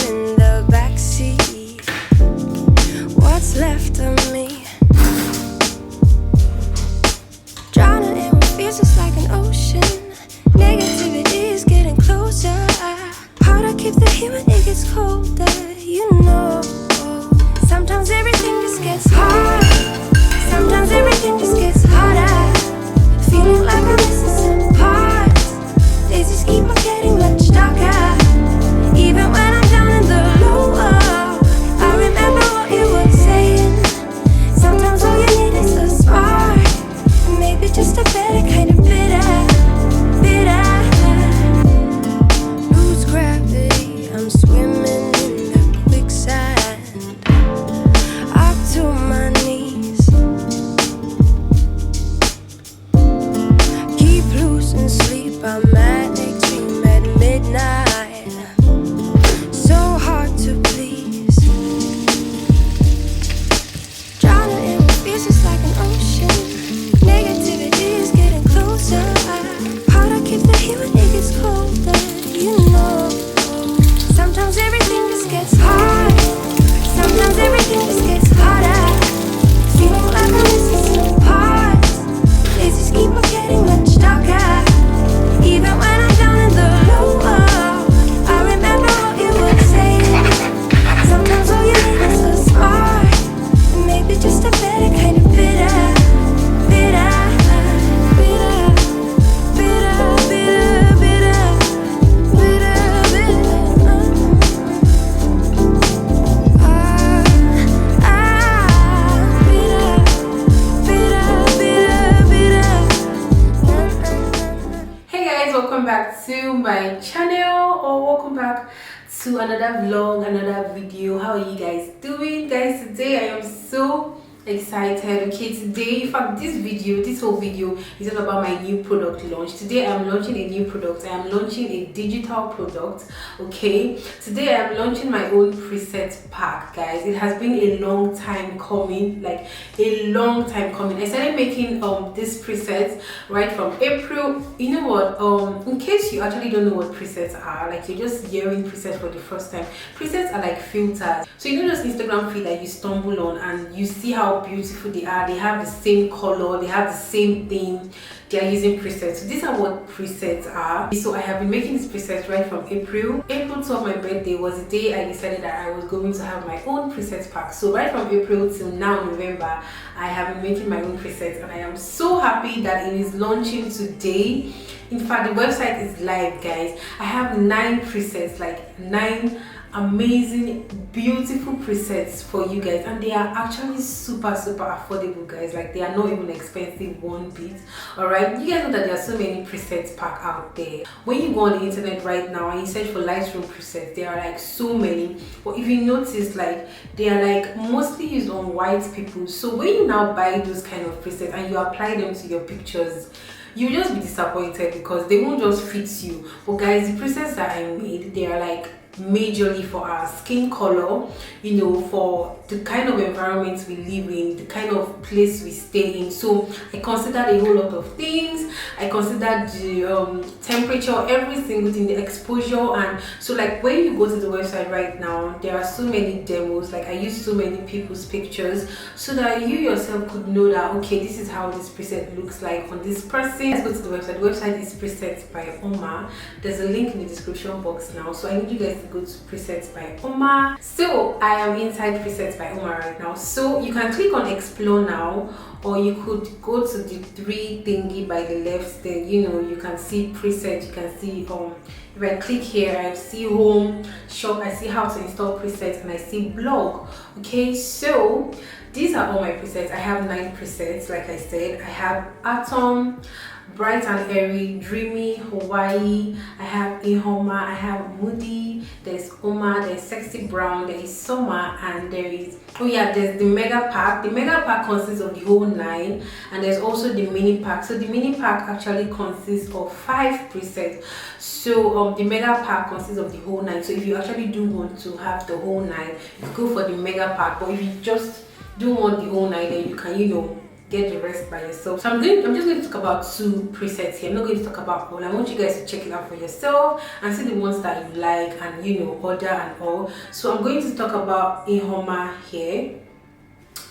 in the backseat. What's left of me? Drowning in what feels just like an ocean. Negativity is getting closer. Hard to keep the heat when it gets colder. You know, sometimes everything just gets hard. Sometimes everything just gets harder. Feeling like I'm missing some parts. Days just keep on getting much darker. Even when I'm down in the lower, I remember what you were saying. Sometimes all you need is a spark, and maybe just a better kind of bitter. Lose gravity, I'm swimming in the quicksand. Up to my knees. Keep losing sleep, I'm at extreme at midnight. So hard to please. Drowning in what feels just like an ocean. Negativity is getting closer. Hard to keep the heat when it gets colder. You know, sometimes everything just gets hard. Sometimes everything just gets harder. Feeling like I'm missing some parts. Days just keep on getting much darker. Even when I'm down in the lower, I remember what you were saying. Sometimes all you need is a spark, and maybe just a better kind of bitter. Welcome back to my channel, or welcome back to another vlog, another video. How are you guys doing, guys? Today I am so excited. Okay, today, in fact, this whole video is all about my new product launch. Today I am launching a new product. I am launching a digital product. Okay, today I am launching my own preset pack, guys. It has been a long time coming, like a long time coming. I started making this presets right from April. You know what, in case you actually don't know what presets are, like you're just hearing presets for the first time, presets are like filters. So you know those Instagram feed that you stumble on and you see how beautiful they are, they have the same color, they have the same thing, they are using presets. So these are what presets are. So I have been making these presets right from April 12th, my birthday, was the day I decided that I was going to have my own presets pack. So right from April till now, November, I have been making my own presets, and I am so happy that it is launching today. In fact, the website is live, guys. I have 9 presets, like 9 amazing, beautiful presets for you guys, and they are actually super affordable, guys. Like they are not even expensive one bit. All right, you guys know that there are so many presets pack out there. When you go on the internet right now and you search for Lightroom presets, there are like so many, but if you notice, like they are like mostly used on white people. So when you now buy those kind of presets and you apply them to your pictures, you just be disappointed because they won't just fit you. But guys, the presets that I made, they are like majorly for our skin color, you know, for the kind of environment we live in, the kind of place we stay in. So I considered a whole lot of things. I considered the temperature, every single thing, the exposure. And so like when you go to the website right now, there are so many demos. Like I use so many people's pictures so that you yourself could know that, okay, this is how this preset looks like on this person. Let's go to the website. The website is Presets by Ihuoma. There's a link in the description box now, so I need you guys to go to Presets by Ihuoma. So I am inside Presets by Ihuoma right now, so you can click on explore now, or you could go to the 3 thingy by the left. Then you know you can see preset, you can see if I click here, I see home, shop, I see how to install presets, and I see blog. Okay, so these are all my presets. I have 9 presets, like I said. I have Atom, Bright and Airy, Dreamy, Hawaii, I have Ihuoma, I have Moody, there's Oma, there's Sexy Brown, there is Summer, and there is, oh yeah, there's the mega pack. The mega pack consists of the whole 9, and there's also the mini pack. So the mini pack actually consists of 5 presets. So the mega pack consists of the whole 9. So if you actually do want to have the whole 9, you go for the mega pack. But if you just don't want the whole 9, then you can, you know, get the rest by yourself. So I'm just going to talk about 2 presets here. I'm not going to talk about all. I want you guys to check it out for yourself and see the ones that you like and, you know, order and all. So I'm going to talk about Ihuoma here.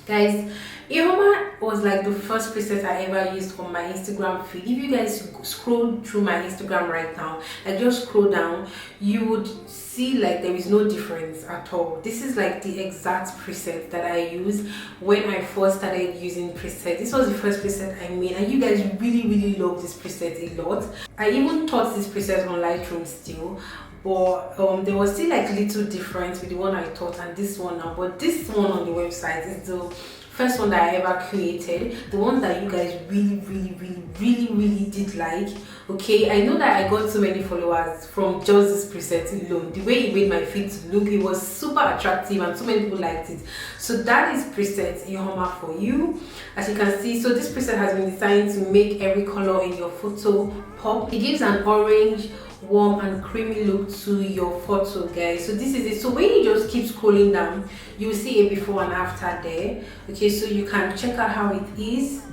Guys, Ihuoma was like the first preset I ever used on my Instagram feed. If you guys scroll through my Instagram right now, like just scroll down, you would see like there is no difference at all. This is like the exact preset that I used when I first started using preset. This was the first preset I made, and you guys really love this preset a lot. I even taught this preset on Lightroom still, but there was still like little difference with the one I taught and this one now. But this one on the website is the first one that I ever created, the one that you guys really did like. Okay, I know that I got so many followers from just this preset alone. The way it made my feed to look, it was super attractive and so many people liked it. So that is preset Ihuoma for you. As you can see, so this preset has been designed to make every color in your photo pop. It gives an orange, warm and creamy look to your photo, guys. So this is it. So when you just keep scrolling down, you will see a before and after there. Okay, so you can check out how it is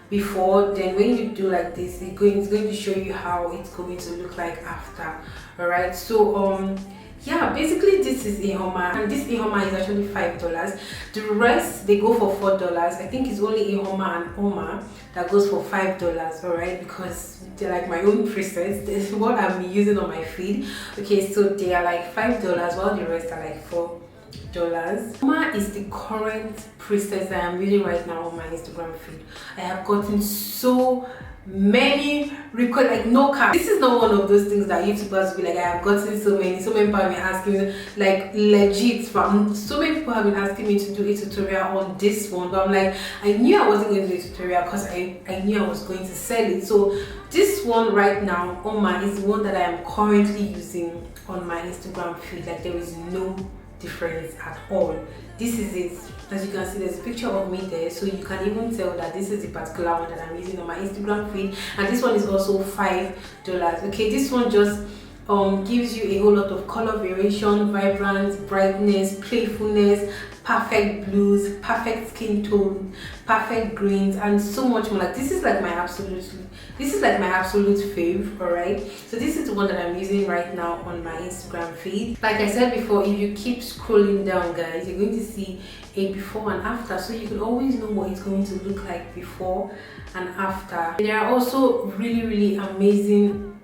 before, then when you do like this, it's going to show you how it's going to look like after. All right, so yeah, basically this is Ihuoma, and this Ihuoma is actually $5. The rest they go for $4. I think it's only Ihuoma and Oma that goes for $5. All right, because they're like my own presets. This is what I'm using on my feed. Okay, so they are like $5 while the rest are like $4. Ihuoma is the current preset that I'm using right now on my Instagram feed. I have gotten so many requests, like no cap. This is not one of those things that YouTubers be like, I have gotten so many people have been asking me, like legit from so many people have been asking me to do a tutorial on this one, but I'm like, I knew I wasn't going to do a tutorial because I knew I was going to sell it. So this one right now, Oma, is the one that I am currently using on my Instagram feed. Like there is no difference at all. This is it. As you can see, there's a picture of me there, so you can even tell that this is the particular one that I'm using on my Instagram feed, and this one is also $5. Okay, this one just gives you a whole lot of color variation, vibrance, brightness, playfulness, perfect blues, perfect skin tone, perfect greens, and so much more. Like this is like my absolute fave. All right, so this is the one that I'm using right now on my Instagram feed. Like I said before, if you keep scrolling down, guys, you're going to see a before and after, so you can always know what it's going to look like before and after. There are also really amazing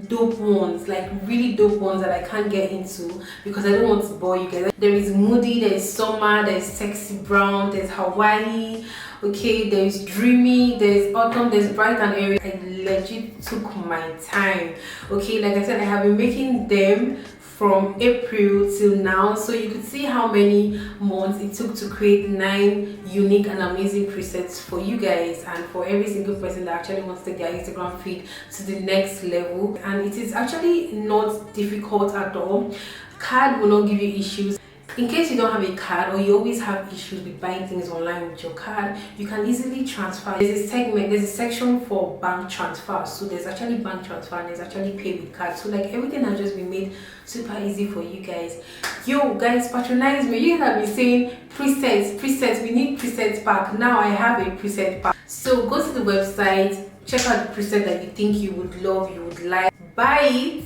dope ones, like really dope ones that I can't get into because I don't want to bore you guys. There is moody, there is summer, there is sexy brown, there's Hawaii, okay, there is dreamy, there's autumn, there's bright and airy. I legit took my time. Okay, like I said, I have been making them from April till now, so you could see how many months it took to create 9 unique and amazing presets for you guys and for every single person that actually wants to take their Instagram feed to the next level. And it is actually not difficult at all. Card will not give you issues. In case you don't have a card or you always have issues with buying things online with your card, you can easily transfer. There's a section for bank transfer. So there's actually bank transfer and there's actually pay with card. So like everything has just been made super easy for you guys. Yo guys, patronize me. You guys have been saying presets, we need presets pack. Now I have a preset pack. So go to the website, check out the preset that you think you would love, you would like, buy it,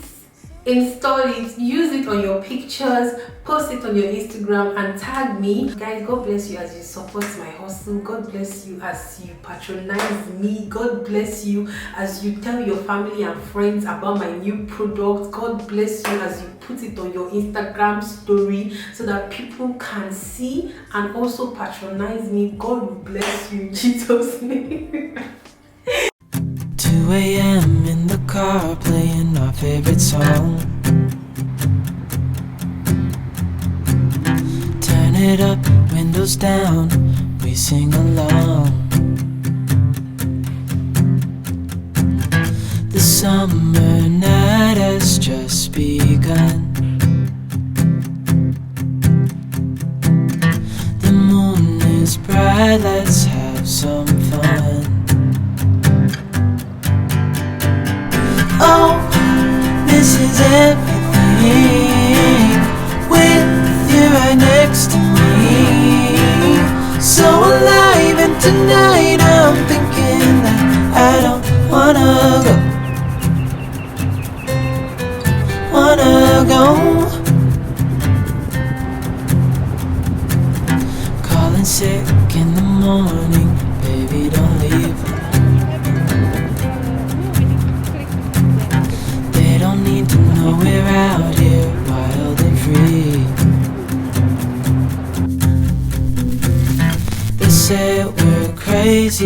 install it, use it on your pictures, post it on your Instagram and tag me. Guys, God bless you as you support my hustle. God bless you as you patronize me. God bless you as you tell your family and friends about my new product. God bless you as you put it on your Instagram story so that people can see and also patronize me. God will bless you in Jesus' name. 2 a.m. in the car playing our favorite song. Turn it up, windows down, we sing along. The summer night has just begun. The moon is bright, let's have some fun. Oh, this is everything with you right next to me. So alive, and tonight I'm morning.